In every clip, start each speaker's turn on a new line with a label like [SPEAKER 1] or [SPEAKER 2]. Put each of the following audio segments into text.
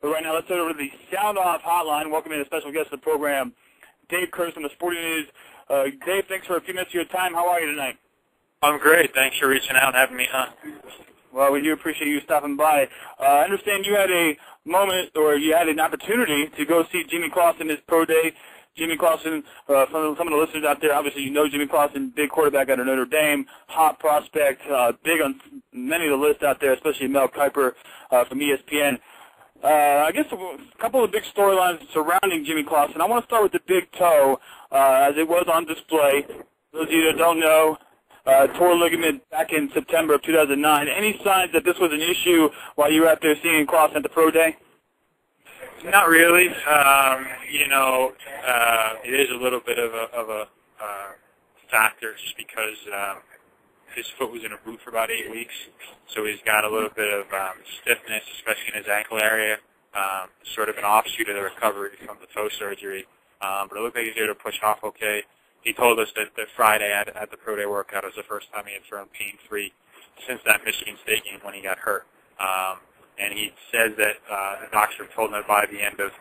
[SPEAKER 1] But right now, let's head over to the Sound Off Hotline. Welcoming a special guest to the program, Dave Curtis from the Sporting News. Dave, thanks for a few minutes of your time. How are you tonight?
[SPEAKER 2] I'm great. Thanks for reaching out and having me on.
[SPEAKER 1] Well, we do appreciate you stopping by. I understand you had a moment, or you had an opportunity to go see Jimmy Clausen his pro day. Jimmy Clausen, from some of the listeners out there, obviously you know Jimmy Clausen, big quarterback out of Notre Dame, hot prospect, big on many of the lists out there, especially Mel Kiper from ESPN. I guess a couple of big storylines surrounding Jimmy Clausen. I want to start with the big toe, as it was on display. Those of you that don't know, tore ligament back in September of 2009. Any signs that this was an issue while you were out there seeing Clausen at the pro day?
[SPEAKER 2] Not really. It is a little bit of a factor just because his foot was in a boot for about 8 weeks, so he's got a little bit of stiffness, especially in his ankle area, sort of an offshoot of the recovery from the toe surgery. But it looked like he's able to push off okay. He told us that Friday at the pro day workout was the first time he had thrown pain-free since that Michigan State game when he got hurt. And he says that the doctor told him that by the end of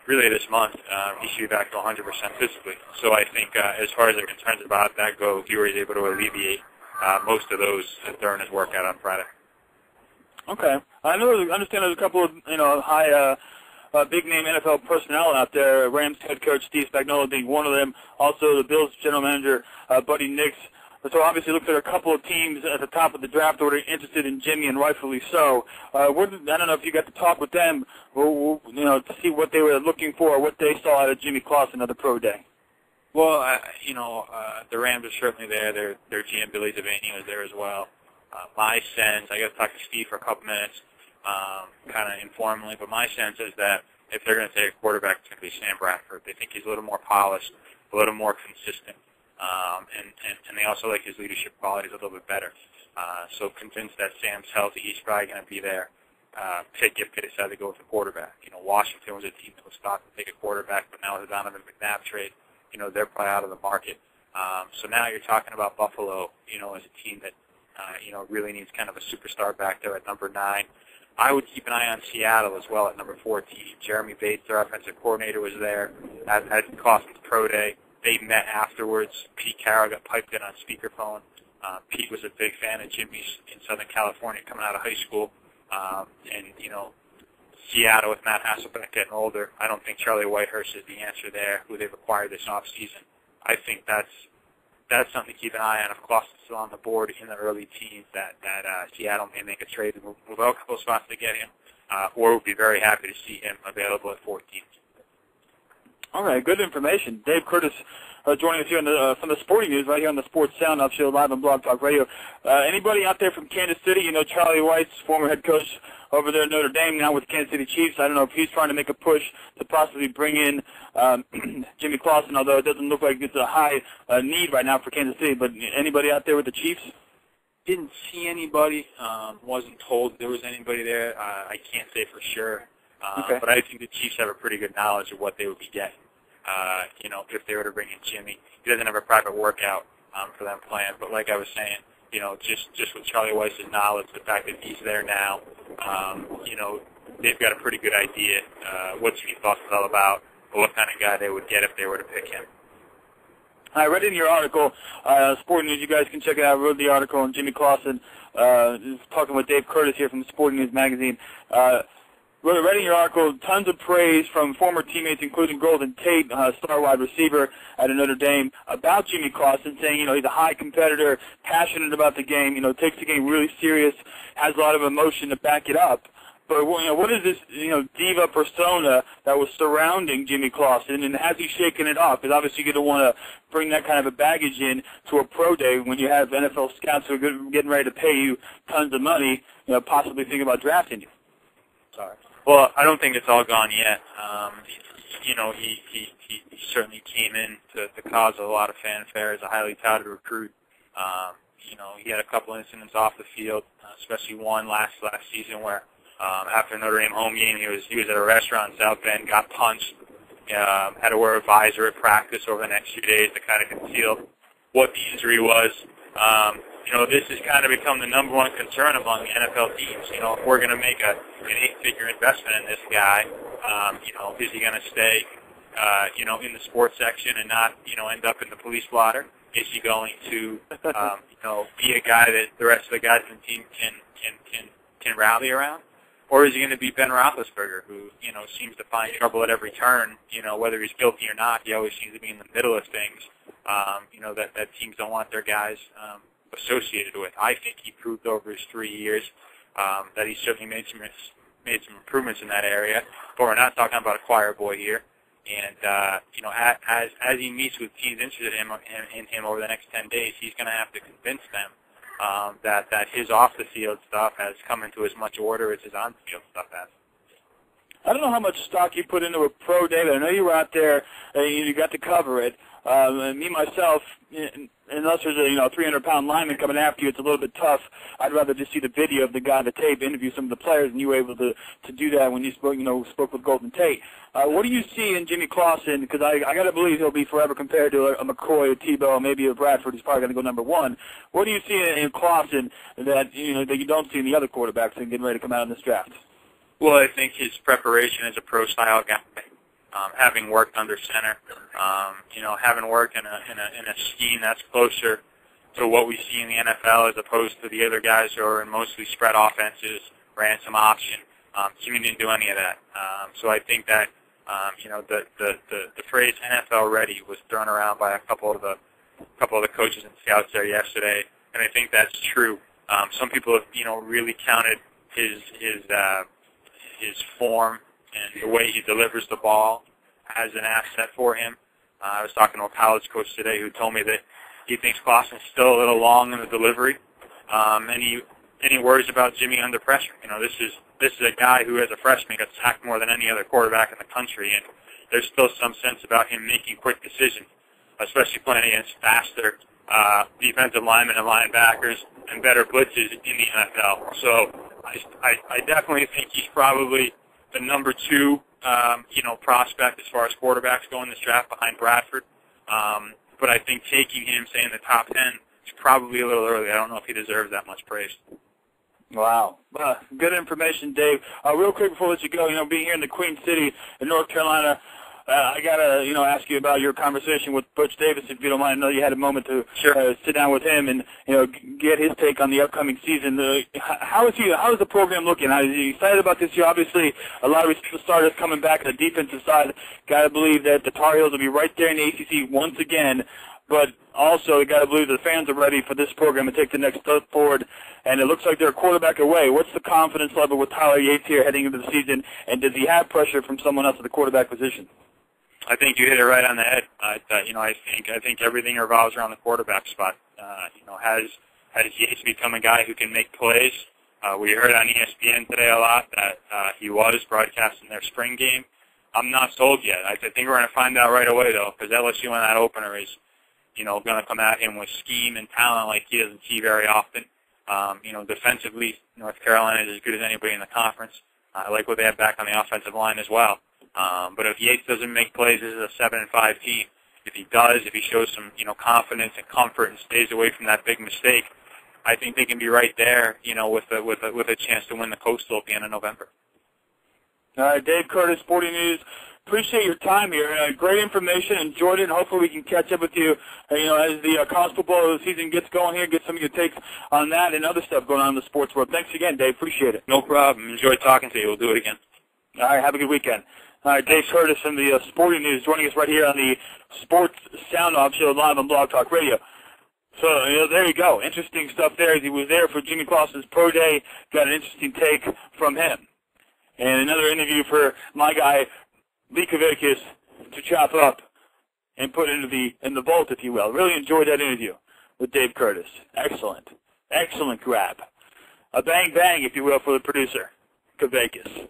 [SPEAKER 2] really this month, he should be back to 100% physically. So I think as far as the concerns about that go, he was able to alleviate most of those during his workout on Friday.
[SPEAKER 1] Okay. I understand there's a couple of high big-name NFL personnel out there, Rams head coach Steve Spagnuolo being one of them, also the Bills general manager Buddy Nix. So obviously looks like a couple of teams at the top of the draft order interested in Jimmy, and rightfully so. I don't know if you got to talk with them, to see what they were looking for, or what they saw out of Jimmy Clausen at the pro day.
[SPEAKER 2] Well, the Rams are certainly there. Their GM Billy Devaney was there as well. My sense, I got to talk to Steve for a couple minutes, kind of informally, but my sense is that if they're going to take a quarterback, it's going to be Sam Bradford. They think he's a little more polished, a little more consistent. And they also like his leadership qualities a little bit better. So convinced that Sam's healthy, he's probably going to be there. Pitt decided to go with a quarterback. Washington was a team that was thought to take a quarterback, but now with the Donovan McNabb trade, they're probably out of the market. So now you're talking about Buffalo, as a team that, really needs kind of a superstar back there at number 9. I would keep an eye on Seattle as well at number 14. Jeremy Bates, their offensive coordinator, was there at Clausen's pro day. They met afterwards. Pete Carroll got piped in on speakerphone. Pete was a big fan of Jimmy's in Southern California coming out of high school. Seattle with Matt Hasselbeck getting older, I don't think Charlie Whitehurst is the answer there, who they've acquired this offseason. I think that's something to keep an eye on. If Clausen's still on the board in the early teens, that Seattle may make a trade to move out a couple of spots to get him, or would be very happy to see him available at 14.
[SPEAKER 1] All right, good information. Dave Curtis joining us here from the Sporting News right here on the Sports Sound Off Show live on Blog Talk Radio. Anybody out there from Kansas City? Charlie Weis, former head coach over there at Notre Dame, now with Kansas City Chiefs. I don't know if he's trying to make a push to possibly bring in Jimmy Clausen, although it doesn't look like it's a high need right now for Kansas City. But anybody out there with the Chiefs?
[SPEAKER 2] Didn't see anybody. Wasn't told there was anybody there. I can't say for sure.
[SPEAKER 1] Okay.
[SPEAKER 2] But I think the Chiefs have a pretty good knowledge of what they would be getting. If they were to bring in Jimmy. He doesn't have a private workout for them planned, but like I was saying, just with Charlie Weiss's knowledge, the fact that he's there now, they've got a pretty good idea what Jimmy Clausen's all about, or what kind of guy they would get if they were to pick him.
[SPEAKER 1] I read in your article, Sporting News, you guys can check it out. I wrote the article on Jimmy Clausen, talking with Dave Curtis here from the Sporting News magazine. Read in your article, tons of praise from former teammates, including Golden Tate, star wide receiver at Notre Dame, about Jimmy Clausen, saying, he's a high competitor, passionate about the game, takes the game really serious, has a lot of emotion to back it up. But, what is this, diva persona that was surrounding Jimmy Clausen, and has he shaken it off? Because obviously you're going to want to bring that kind of a baggage in to a pro day when you have NFL scouts who are getting ready to pay you tons of money, possibly thinking about drafting you.
[SPEAKER 2] Sorry. Well, I don't think it's all gone yet. He certainly came in to cause a lot of fanfare as a highly touted recruit. He had a couple incidents off the field, especially one last season where after Notre Dame home game, he was at a restaurant in South Bend, got punched, had to wear a visor at practice over the next few days to kind of conceal what the injury was. this has kind of become the number one concern among NFL teams. If we're going to make an 8-figure investment in this guy, is he going to stay, in the sports section and not, end up in the police blotter? Is he going to, be a guy that the rest of the guys in the team can rally around? Or is he going to be Ben Roethlisberger, who, seems to find trouble at every turn, whether he's guilty or not? He always seems to be in the middle of things, that teams don't want their guys associated with. I think he proved over his 3 years that he certainly made some improvements in that area. But we're not talking about a choir boy here. And, as he meets with teams interested in him over the next 10 days, he's going to have to convince them that his off-the-field stuff has come into as much order as his on-the-field stuff has.
[SPEAKER 1] I don't know how much stock you put into a pro day, but I know you were out there and you got to cover it. Me, myself, unless there's a 300-pound lineman coming after you, it's a little bit tough. I'd rather just see the video of the guy, the tape, interview some of the players, and you were able to do that when you spoke with Golden Tate. What do you see in Jimmy Clausen? Because I got to believe he'll be forever compared to a McCoy, a Tebow, maybe a Bradford. He's probably going to go number one. What do you see in Clausen that that you don't see in the other quarterbacks that are getting ready to come out in this draft?
[SPEAKER 2] Well, I think his preparation as a pro-style guy, having worked under center, having worked in a scheme that's closer to what we see in the NFL as opposed to the other guys who are in mostly spread offenses, ran some option. Jimmy didn't do any of that. So I think that the phrase NFL ready was thrown around by a couple of the coaches and scouts there yesterday, and I think that's true. Some people have really counted his form and the way he delivers the ball as an asset for him. I was talking to a college coach today who told me that he thinks Clausen's still a little long in the delivery, and he worries about Jimmy under pressure. This is a guy who, as a freshman, got sacked more than any other quarterback in the country, and there's still some sense about him making quick decisions, especially playing against faster defensive linemen and linebackers and better blitzes in the NFL. So I definitely think he's probably the number 2, prospect as far as quarterbacks go in this draft behind Bradford. But I think taking him, say, in the top 10 is probably a little early. I don't know if he deserves that much praise.
[SPEAKER 1] Wow. Good information, Dave. Real quick before we let you go, being here in the Queen City in North Carolina, I got to, ask you about your conversation with Butch Davis, if you don't mind. I know you had a moment to sit down with him and, get his take on the upcoming season. How is the program looking? Is he excited about this year? Obviously, a lot of starters coming back on the defensive side. Got to believe that the Tar Heels will be right there in the ACC once again. But also, you got to believe the fans are ready for this program to take the next step forward. And it looks like they're a quarterback away. What's the confidence level with Tyler Yates here heading into the season? And does he have pressure from someone else at the quarterback position?
[SPEAKER 2] I think you hit it right on the head. I think everything revolves around the quarterback spot. Has Yates become a guy who can make plays? We heard on ESPN today a lot that he was broadcasting their spring game. I'm not sold yet. I think we're going to find out right away, though, because LSU in that opener is, going to come at him with scheme and talent like he doesn't see very often. Defensively, North Carolina is as good as anybody in the conference. I like what they have back on the offensive line as well. But if Yates doesn't make plays, this is a 7-5 team. If he does, if he shows some, confidence and comfort and stays away from that big mistake, I think they can be right there, with a chance to win the Coastal at the end of November.
[SPEAKER 1] All right, Dave Curtis, Sporting News. Appreciate your time here. Great information. Enjoyed it. And hopefully we can catch up with you, as the college football season gets going here, get some of your takes on that and other stuff going on in the sports world. Thanks again, Dave. Appreciate it.
[SPEAKER 2] No problem. Enjoyed talking to you. We'll do it again.
[SPEAKER 1] All right, have a good weekend. All right, Dave Curtis from the Sporting News joining us right here on the Sports Sound Off Show live on Blog Talk Radio. So, there you go. Interesting stuff there. He was there for Jimmy Clausen's Pro Day. Got an interesting take from him. And another interview for my guy, Lee Kavakis, to chop up and put into the vault, if you will. Really enjoyed that interview with Dave Curtis. Excellent. Excellent grab. A bang-bang, if you will, for the producer, Kavakis.